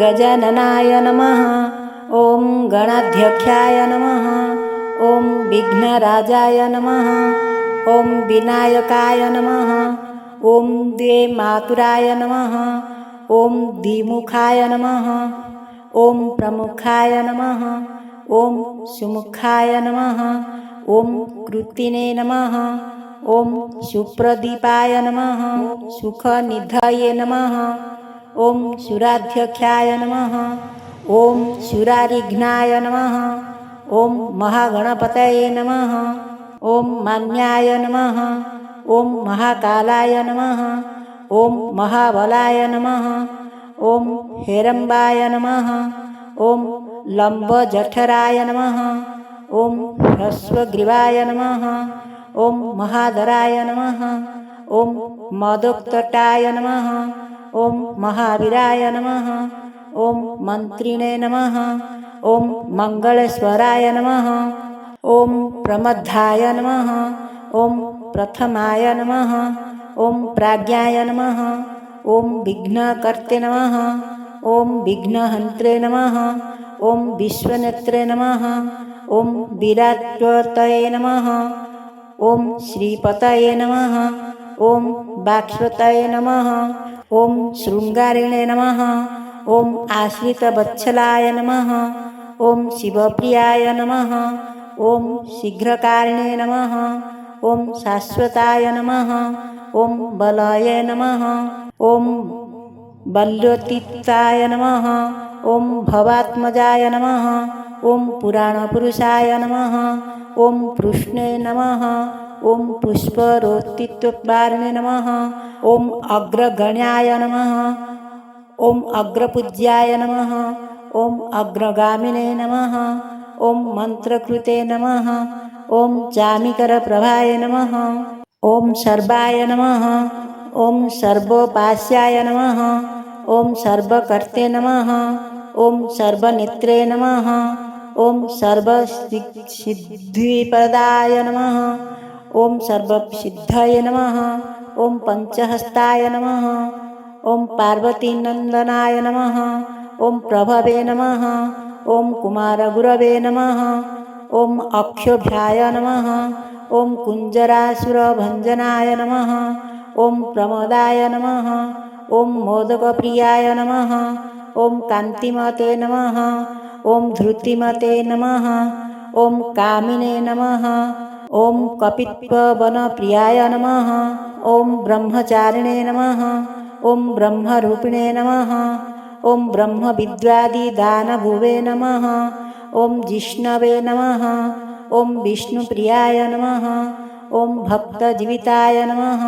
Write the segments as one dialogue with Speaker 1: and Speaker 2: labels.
Speaker 1: गजाननाय नमः। ॐ गणाध्यक्षाय नमः। ॐ विघ्नराजाय नमः। ॐ विनायकाय नमः। ॐ द्विमातुराय नमः। ॐ द्विमुखाय नमः। ॐ प्रमुखाय नमः। ॐ सुमुखाय नमः। ॐ कृतिने नमः। ॐ सुप्रदीपाय नमः। सुखनिधये नमः। ॐ सुराध्यक्षाय नमः। ॐ सुरारिघ्नाय नमः। ॐ महागणपतये नमः। ॐ मान्याय नमः। ॐ महाकालाय नमः। ॐ महाबलाय नमः। ॐ हेरम्बाय नमः। ॐ लम्बजठराय नमः। ॐ ह्रस्वग्रीवाय नमः। ॐ महाधराय नमः। ॐ मदोक्तटाय नमः। ॐ महावीराय नमः। ॐ मन्त्रिणे नमः। ॐ मङ्गलेश्वराय नमः। ॐ प्रमद्धाय नमः। ॐ प्रथमाय नमः। ॐ प्राज्ञाय नमः। ॐ विघ्नकर्ते नमः। ॐ विघ्नहन्त्रे नमः। ॐ विश्वनेत्रे नमः। ॐ विराट्वतये नमः। ॐ श्रीपतये नमः। ॐ वाक्स्वतये नमः। ॐ शृङ्गारिणे नमः। ॐ आश्रितवत्सलाय नमः। ॐ शिवप्रियाय नमः। ॐ शीघ्रकारिणे नमः। ॐ शाश्वताय नमः। ॐ बलये नमः। ॐ बल्योतीताय नमः। ॐ भवात्मजाय नमः। ॐ पुराणपुरुषाय नमः। ॐ कृष्णे नमः। ॐ पुष्परोत्थितवारिणे नमः। ॐ अग्रगण्याय नमः। ॐ अग्रपूज्याय नमः। ॐ अग्रगामिने नमः। ॐ मन्त्रकृते नमः। ॐ चामिकरप्रभाय नमः। ॐ सर्वाय नमः। ॐ सर्वोपास्याय नमः। ॐ सर्वकर्ते नमः। ॐ सर्वनेत्रे नमः। ॐ सर्वसिद्धिप्रदाय नमः। ॐ सर्वसिद्धये नमः। ॐ पञ्चहस्ताय नमः। ॐ पार्वतीनन्दनाय नमः। ॐ प्रभवे नमः। ॐ कुमारगुरवे नमः। ॐ अक्षोभ्याय नमः। ॐ कुञ्जरासुरभञ्जनाय नमः। ॐ प्रमोदाय नमः। ॐ मोदकप्रियाय नमः। ॐ कान्तिमते नमः। ॐ धृतिमते नमः। ॐ कामिने नमः। ॐ कपित्ववनप्रियाय नमः। ॐ ब्रह्मचारिणे नमः। ॐ ब्रह्मरूपिणे नमः। ॐ ब्रह्मविद्यादिदानभुवे नमः। ॐ जिष्णवे नमः। ॐ विष्णुप्रियाय नमः। ॐ भक्तजीविताय नमः।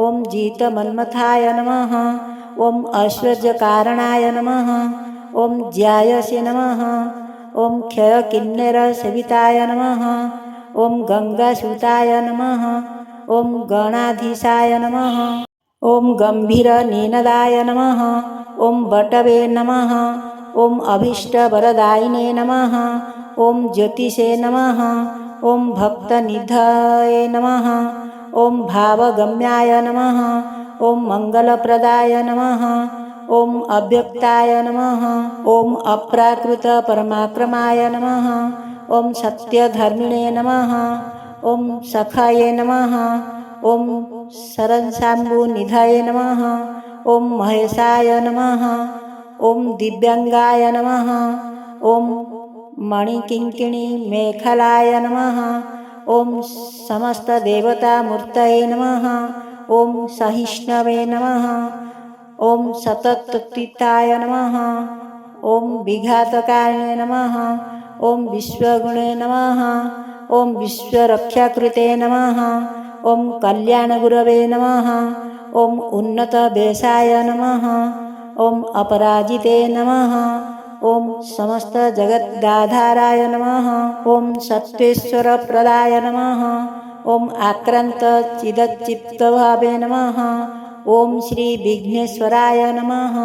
Speaker 1: ॐ जितमन्मथाय नमः। ॐ ऐश्वर्यकारणाय नमः। ॐ ज्यायसे नमः। ॐ क्षयकिन्नरसेविताय नमः। ॐ गङ्गासुताय नमः। ॐ गणाधीशाय नमः। ॐ गम्भीरनिनदाय नमः। ॐ बटवे नमः। ॐ अभीष्टवरदायिने नमः। ॐ ज्योतिषे नमः। ॐ भक्तनिधये नमः। ॐ भावगम्याय नमः। ॐ मङ्गलप्रदाय नमः। ॐ अव्यक्ताय नमः। ॐ अप्राकृतपरमाक्रमाय नमः। ॐ सत्यधर्मिणे नमः। ॐ सखाये नमः। ॐ शरणशाम्बुनिधये नमः। ॐ महेशाय नमः। ॐ दिव्याङ्गाय नमः। ॐ मणिकिङ्किणीमेखलाय नमः। ॐ समस्तदेवतामूर्तये नमः। ॐ सहिष्णवे नमः। ॐ सतततीताय नमः। ॐ विघातकारिणे नमः। ॐ विश्वगुणे नमः। ॐ विश्वरक्षाकृते नमः। ॐ कल्याणगुरवे नमः। ॐ उन्नतवेशाय नमः। ॐ अपराजिते नमः। ॐ समस्तजगदाधाराय नमः। ॐ सत्त्वेश्वरप्रदाय नमः। ॐ आक्रान्तचिदच्चित्तभावे नमः। ॐ श्रीविघ्नेश्वराय नमः।